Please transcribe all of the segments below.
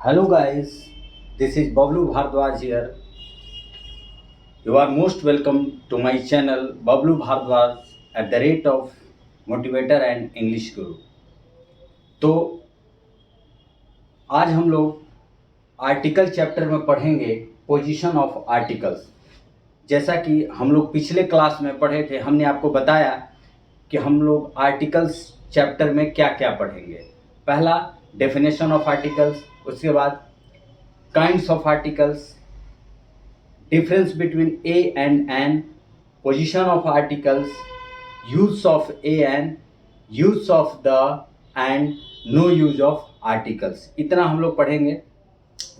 Hello guys, this is Bablu Bhardwaj here. You are most welcome to my channel Bablu Bhardwaj at the rate of Motivator and English Guru. तो आज हम लोग article chapter में पढ़ेंगे position of articles. जैसा कि हम लोग पिछले क्लास में पढ़े थे, हमने आपको बताया कि हम लोग आर्टिकल्स चैप्टर में क्या क्या पढ़ेंगे। पहला डेफिनेशन ऑफ आर्टिकल्स, उसके बाद kinds of articles, difference between a and an, position of articles, use of a and, use of the and, no use of articles। इतना हम लोग पढ़ेंगे।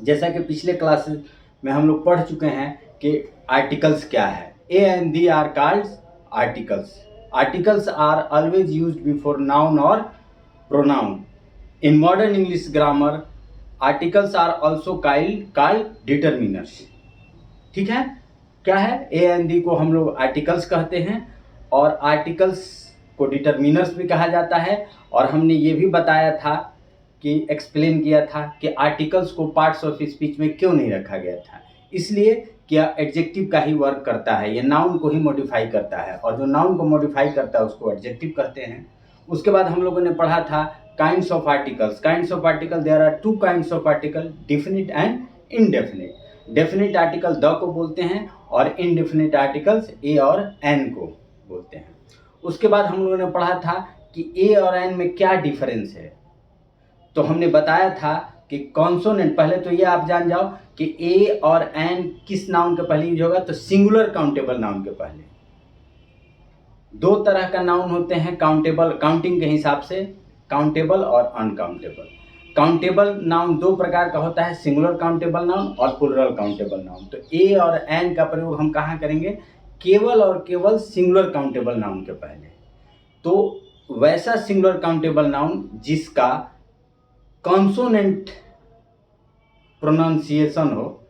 जैसा कि पिछले क्लासेस में हम लोग पढ़ चुके हैं कि आर्टिकल्स क्या है। a and the are called articles. Articles are always used before noun or pronoun. In modern English grammar, articles are also called determiners। ठीक है, क्या है? ए एंड डी को हम लोग आर्टिकल्स कहते हैं और आर्टिकल्स को डिटरमिनर्स भी कहा जाता है। और हमने ये भी बताया था कि एक्सप्लेन किया था कि आर्टिकल्स को पार्ट्स ऑफ स्पीच में क्यों नहीं रखा गया था। इसलिए क्या एडजेक्टिव का ही वर्क करता है, ये नाउन को ही मॉडिफाई करता है, और जो नाउन को मॉडिफाई करता है उसको एडजेक्टिव कहते हैं। उसके बाद हम लोगों ने पढ़ा था kinds of articles. Kinds of article, there are two kinds of article, definite and indefinite. Definite article the को बोलते हैं और इनडेफिनिट आर्टिकल्स ए और एन को बोलते हैं। उसके बाद हम लोगों ने पढ़ा था कि ए और एन में क्या डिफरेंस है। तो हमने बताया था कि कॉन्सोनेंट, पहले तो ये आप जान जाओ कि ए और एन किस नाउन के पहले यूज होगा, तो सिंगुलर काउंटेबल नाउन के पहले। दो तरह का नाउन होते हैं काउंटेबल, काउंटिंग के हिसाब से, काउंटेबल और अनकाउंटेबल। काउंटेबल नाउन दो प्रकार का होता है, सिंगुलर काउंटेबल नाउन और प्लुरल काउंटेबल नाउन। तो ए और एन का प्रयोग हम कहाँ करेंगे? केवल और केवल सिंगुलर काउंटेबल नाउन के पहले। तो वैसा सिंगुलर काउंटेबल नाउन जिसका कॉन्सोनेंट प्रोनाउंसिएशन हो,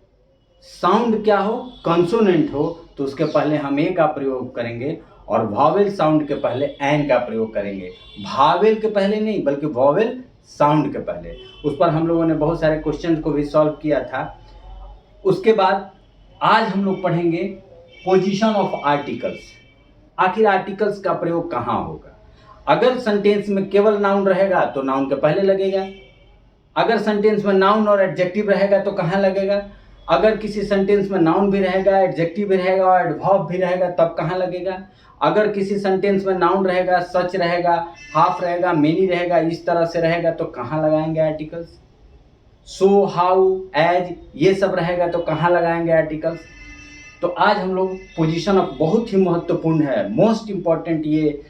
साउंड क्या हो, कॉन्सोनेंट हो, तो उसके पहले हम ए का प्रयोग करेंगे और वॉवेल साउंड के पहले एन का प्रयोग करेंगे। भावेल के पहले नहीं, बल्कि वॉवेल साउंड के पहले। उस पर हम लोगों ने बहुत सारे क्वेश्चन को भी सॉल्व किया था। उसके बाद आज हम लोग पढ़ेंगे पोजीशन ऑफ आर्टिकल्स। आखिर आर्टिकल्स का प्रयोग कहाँ होगा? अगर सेंटेंस में केवल नाउन रहेगा तो नाउन के पहले लगेगा। अगर सेंटेंस में नाउन और एडजेक्टिव रहेगा तो कहाँ लगेगा? अगर किसी सेंटेंस में नाउन भी रहेगा, एडजेक्टिव भी रहेगा और एडवर्ब भी रहेगा, तब कहाँ लगेगा? अगर किसी सेंटेंस में नाउन रहेगा, सच रहेगा, हाफ रहेगा, मेनी रहेगा, इस तरह से रहेगा, तो कहाँ लगाएंगे आर्टिकल्स? सो, हाउ, एज, ये सब रहेगा तो कहाँ लगाएंगे आर्टिकल्स? तो आज हम लोग पोजीशन ऑफ, बहुत ही महत्वपूर्ण है, मोस्ट इम्पॉर्टेंट ये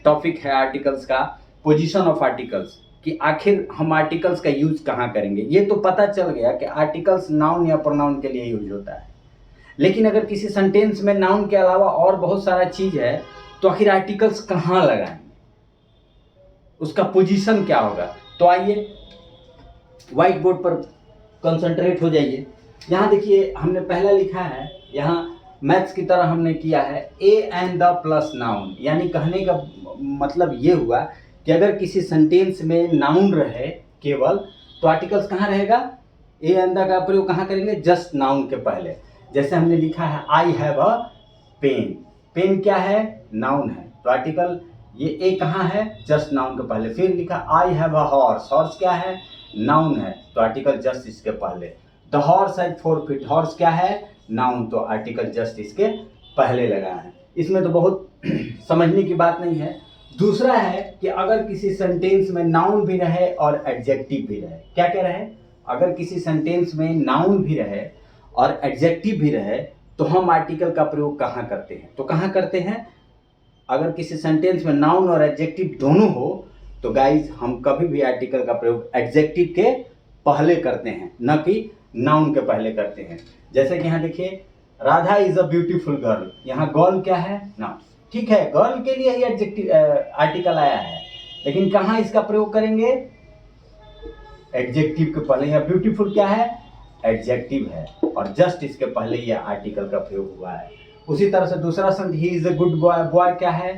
टॉपिक है आर्टिकल्स का, पोजीशन ऑफ आर्टिकल्स, कि आखिर हम आर्टिकल्स का यूज कहाँ करेंगे। ये तो पता चल गया कि आर्टिकल्स नाउन या प्रोनाउन के लिए यूज होता है, लेकिन अगर किसी सेंटेंस में नाउन के अलावा और बहुत सारा चीज है तो आखिर आर्टिकल्स कहाँ लगाएंगे, उसका पोजीशन क्या होगा? तो आइए व्हाइट बोर्ड पर कंसंट्रेट हो जाइए। यहाँ देखिए हमने पहला लिखा है, यहाँ मैथ्स की तरह हमने किया है A and the plus noun. यानी कहने का मतलब ये हुआ कि अगर किसी सेंटेंस में नाउन रहे केवल, तो आर्टिकल्स कहाँ रहेगा? ए एंड द का प्रयोग कहाँ करेंगे? जस्ट नाउन के पहले। जैसे हमने लिखा है I have a pen. Pen क्या है? नाउन है, तो आर्टिकल ये ए कहाँ है? जस्ट नाउन के पहले। फिर लिखा आई हैव अ हॉर्स। हॉर्स क्या है? नाउन है, तो आर्टिकल जस्ट इसके पहले। The horse has 4 feet. Horse क्या है? नाउन, तो आर्टिकल जस्ट इसके पहले लगा है। इसमें तो बहुत समझने की बात नहीं है। दूसरा है कि अगर किसी सेंटेंस में नाउन भी रहे और एडजेक्टिव भी रहे, क्या क्या रहे? अगर किसी सेंटेंस में नाउन भी रहे और एडजेक्टिव भी रहे, तो हम आर्टिकल का प्रयोग कहाँ करते हैं? तो कहाँ करते हैं? अगर किसी सेंटेंस में नाउन और एडजेक्टिव दोनों हो, तो गाइज हम कभी भी आर्टिकल का प्रयोग एडजेक्टिव के पहले करते हैं, न कि नाउन के पहले करते हैं। जैसे कि यहाँ देखिए, Radha is a beautiful girl. यहाँ गर्ल क्या है? नाउन। ठीक है, गर्ल के लिए ही एडजेक्टिव आर्टिकल आया है, लेकिन कहाँ इसका प्रयोग करेंगे? एडजेक्टिव के पहले। या ब्यूटीफुल क्या है? एडजेक्टिव है, और जस्ट इसके पहले ये आर्टिकल का प्रयोग हुआ है। उसी तरह से दूसरा शब्द he is a good boy. Boy क्या है?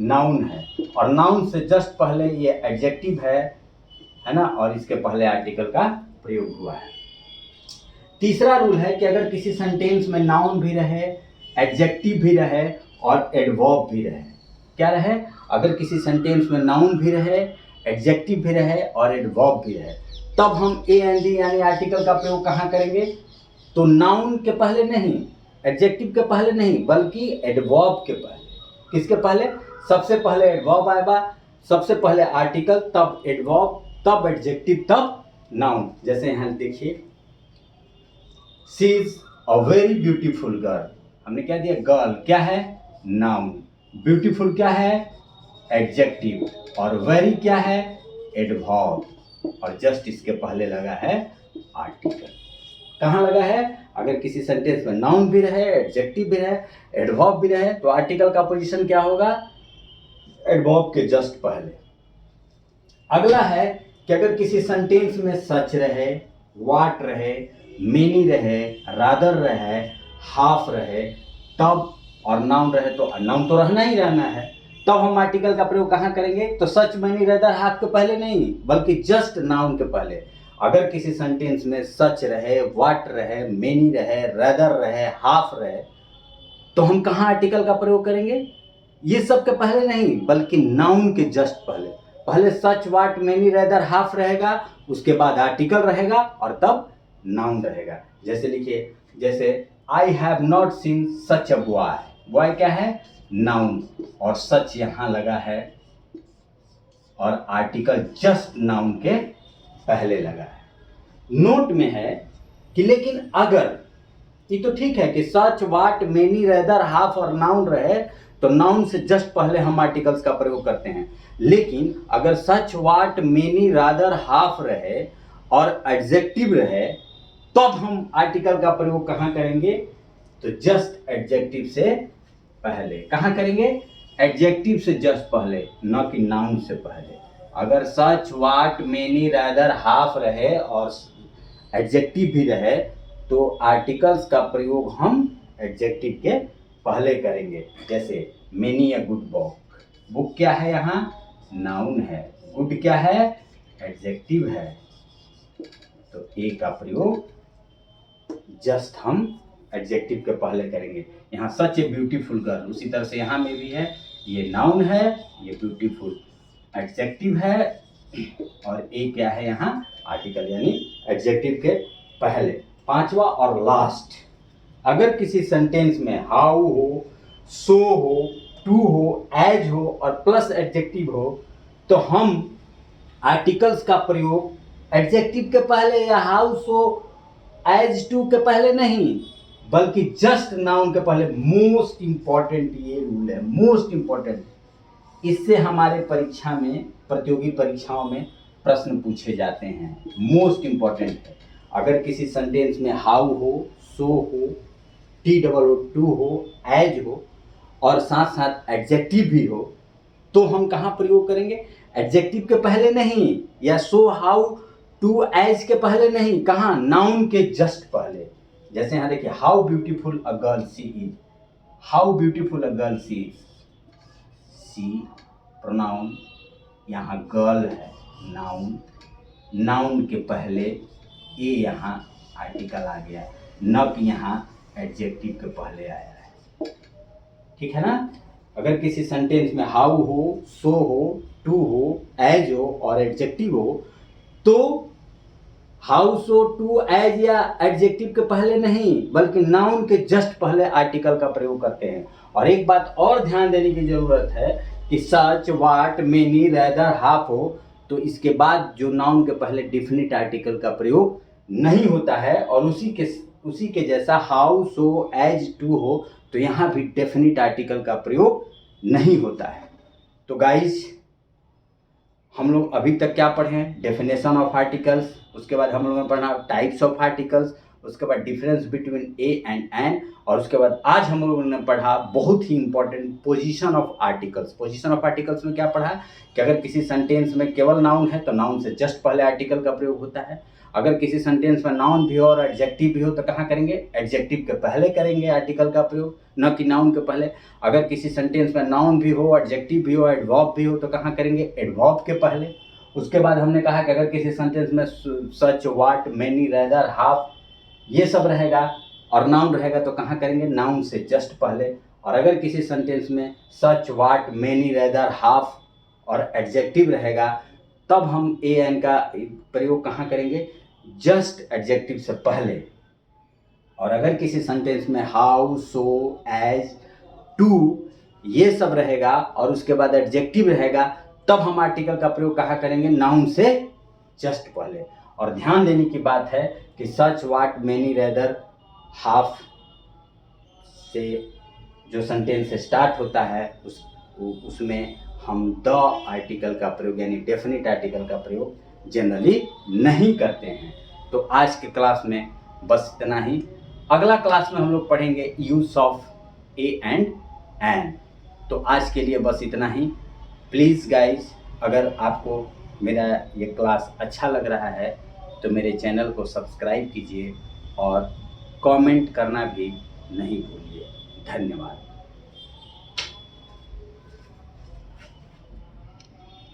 नाउन है, और नाउन से जस्ट पहले ये एडजेक्टिव है ना, और इसके पहले आर्टिकल का प्रयोग हुआ है। तीसरा रूल है कि अगर किसी सेंटेंस में नाउन भी रहे, एडजेक्टिव भी रहे और एडवर्ब भी रहे, क्या रहे, अगर किसी सेंटेंस में नाउन भी रहे, एडजेक्टिव भी रहे और एडवर्ब भी रहे, तब हम ए एन डी यानी आर्टिकल का प्रयोग कहाँ करेंगे, तो नाउन के पहले नहीं, एडजेक्टिव के पहले नहीं, बल्कि एडवर्ब के पहले। किसके पहले, सबसे पहले एडवर्ब आएगा, सबसे पहले आर्टिकल, तब एडवर्ब, तब एडजेक्टिव, तब नाउन। जैसे यहाँ देखिए, she is a very beautiful girl, हमने क्या दिया, गर्ल क्या है, नाउन, ब्यूटीफुल क्या है, एडजेक्टिव, और वेरी क्या है, एडवर्ब, और जस्ट इसके पहले लगा है आर्टिकल। कहाँ लगा है, अगर किसी सेंटेंस में नाउन भी रहे, एडजेक्टिव भी रहे, एडवर्ब भी रहे, तो आर्टिकल का पोजीशन क्या होगा, एडवर्ब के जस्ट पहले। अगला है कि अगर किसी सेंटेंस में सच रहे, व्हाट रहे, मेनी रहे, रादर रहे, हाफ रहे, तब, और नाउन रहे, तो नाउन तो रहना ही रहना है, तब हम आर्टिकल का प्रयोग कहाँ करेंगे, तो सच, मेनी, रादर, हाफ के पहले नहीं, बल्कि जस्ट नाउन के पहले। अगर किसी सेंटेंस में सच रहे, व्हाट रहे, मेनी रहे, रादर रहे, हाफ रहे, तो हम कहाँ आर्टिकल का प्रयोग करेंगे, ये सब के पहले नहीं, बल्कि नाउन के जस्ट पहले। पहले सच, व्हाट, मेनी, रादर, हाफ रहेगा, उसके बाद आर्टिकल रहेगा और तब नाउन रहेगा। जैसे लिखिए, जैसे I have not seen such a boy, boy क्या है, नाउन, और सच यहाँ लगा है और आर्टिकल जस्ट नाउन के पहले लगा है। नोट में है कि लेकिन अगर, ये तो ठीक है कि सच, व्हाट, मेनी, रादर, हाफ और नाउन रहे, तो नाउन से जस्ट पहले हम आर्टिकल्स का प्रयोग करते हैं, लेकिन अगर सच, व्हाट, मेनी, रादर, हाफ रहे और एडजेक्टिव रहे, तब हम आर्टिकल का प्रयोग कहाँ करेंगे, तो जस्ट एडजेक्टिव से पहले। कहाँ करेंगे, एडजेक्टिव से जस्ट पहले, न कि नाउन से पहले। अगर सच, व्हाट, मेनी, रादर, हाफ रहे और एडजेक्टिव भी रहे, तो आर्टिकल्स का प्रयोग हम एडजेक्टिव के पहले करेंगे। जैसे many a good book, book क्या है, यहाँ नाउन है, गुड क्या है, एडजेक्टिव है, तो ए का प्रयोग जस्ट हम एडजेक्टिव के पहले करेंगे। यहाँ सच ए ब्यूटीफुल गर्ल, उसी तरह से यहाँ में भी है, ये नाउन है, ये ब्यूटीफुल एडजेक्टिव है, और ए क्या है, यहाँ आर्टिकल, यानी एडजेक्टिव के पहले। पांचवा और लास्ट, अगर किसी सेंटेंस में हाउ हो, सो हो, टू हो, एज हो और प्लस एडजेक्टिव हो, तो हम आर्टिकल्स का प्रयोग एडजेक्टिव के पहले या हाउ, सो, एज, टू के पहले नहीं, बल्कि जस्ट नाउन के पहले। मोस्ट इंपॉर्टेंट ये रूल है, मोस्ट इंपॉर्टेंट। इससे हमारे परीक्षा में, प्रतियोगी परीक्षाओं में प्रश्न पूछे जाते हैं, मोस्ट इंपॉर्टेंट है। अगर किसी सेंटेंस में हाउ हो, सो हो, टी डबल ओ, टू हो, एज हो और साथ साथ एडजेक्टिव भी हो, तो हम कहाँ प्रयोग करेंगे, एडजेक्टिव के पहले नहीं, या सो, हाउ, टू, एज के पहले नहीं, कहाँ, नाउन के जस्ट पहले। जैसे यहाँ देखिए, how beautiful a girl she is, how beautiful a girl she is, she pronoun, यहाँ गर्ल है नाउन, नाउन के पहले ए यहाँ आर्टिकल आ गया, न कि यहाँ एडजेक्टिव के पहले आया है, ठीक है ना। अगर किसी सेंटेंस में हाउ हो, सो हो, टू हो, एज हो और एडजेक्टिव हो, तो हाउ, सो, टू, एज या एडजेक्टिव के पहले नहीं, बल्कि नाउन के जस्ट पहले आर्टिकल का प्रयोग करते हैं। और एक बात और ध्यान देने की जरूरत है कि सच, व्हाट, मेनी, रादर, हाफ हो, तो इसके बाद जो नाउन के पहले डिफिनिट आर्टिकल का प्रयोग नहीं होता है, और उसी के जैसा हाउ, सो, एज, टू हो, तो यहाँ भी डेफिनिट आर्टिकल का प्रयोग नहीं होता है। तो गाइज, हम लोग अभी तक क्या पढ़े हैं, डेफिनेशन ऑफ आर्टिकल्स, उसके बाद हम लोगों ने पढ़ा टाइप्स ऑफ आर्टिकल्स, उसके बाद difference between A and an, और उसके बाद आज हम लोगों ने पढ़ा बहुत ही important position of articles. Position of articles में क्या पढ़ा कि अगर किसी सेंटेंस में केवल नाउन है तो नाउन से जस्ट पहले आर्टिकल का प्रयोग होता है। अगर किसी सेंटेंस में नाउन भी हो और एडजेक्टिव भी हो तो कहाँ करेंगे, एडजेक्टिव के पहले करेंगे आर्टिकल का प्रयोग, न कि नाउन के पहले। अगर किसी सेंटेंस में नाउन भी हो, एडजेक्टिव भी हो, एडवर्ब भी हो तो कहाँ करेंगे, एडवर्ब के पहले। उसके बाद हमने कहा कि अगर किसी सेंटेंस में सच, व्हाट, मेनी, रेदर, हाफ ये सब रहेगा और नाउन रहेगा तो कहाँ करेंगे, नाउन से जस्ट पहले। और अगर किसी सेंटेंस में सच, व्हाट, मेनी, रेदर, हाफ और एडजेक्टिव रहेगा तब हम ए एन का प्रयोग कहाँ करेंगे, जस्ट एडजेक्टिव से पहले। और अगर किसी सेंटेंस में हाउ, सो, एज, टू ये सब रहेगा और उसके बाद एडजेक्टिव रहेगा तब हम आर्टिकल का प्रयोग कहाँ करेंगे, नाउन से जस्ट पहले। और ध्यान देने की बात है कि सच, व्हाट, मेनी, रेदर, हाफ से जो सेंटेंस स्टार्ट होता है उसमें हम द आर्टिकल का प्रयोग यानी डेफिनेट आर्टिकल का प्रयोग जनरली नहीं करते हैं। तो आज के क्लास में बस इतना ही। अगला क्लास में हम लोग पढ़ेंगे use of a and an. तो आज के लिए बस इतना ही। प्लीज़ गाइस, अगर आपको मेरा ये क्लास अच्छा लग रहा है तो मेरे चैनल को सब्सक्राइब कीजिए और कमेंट करना भी नहीं भूलिए। धन्यवाद।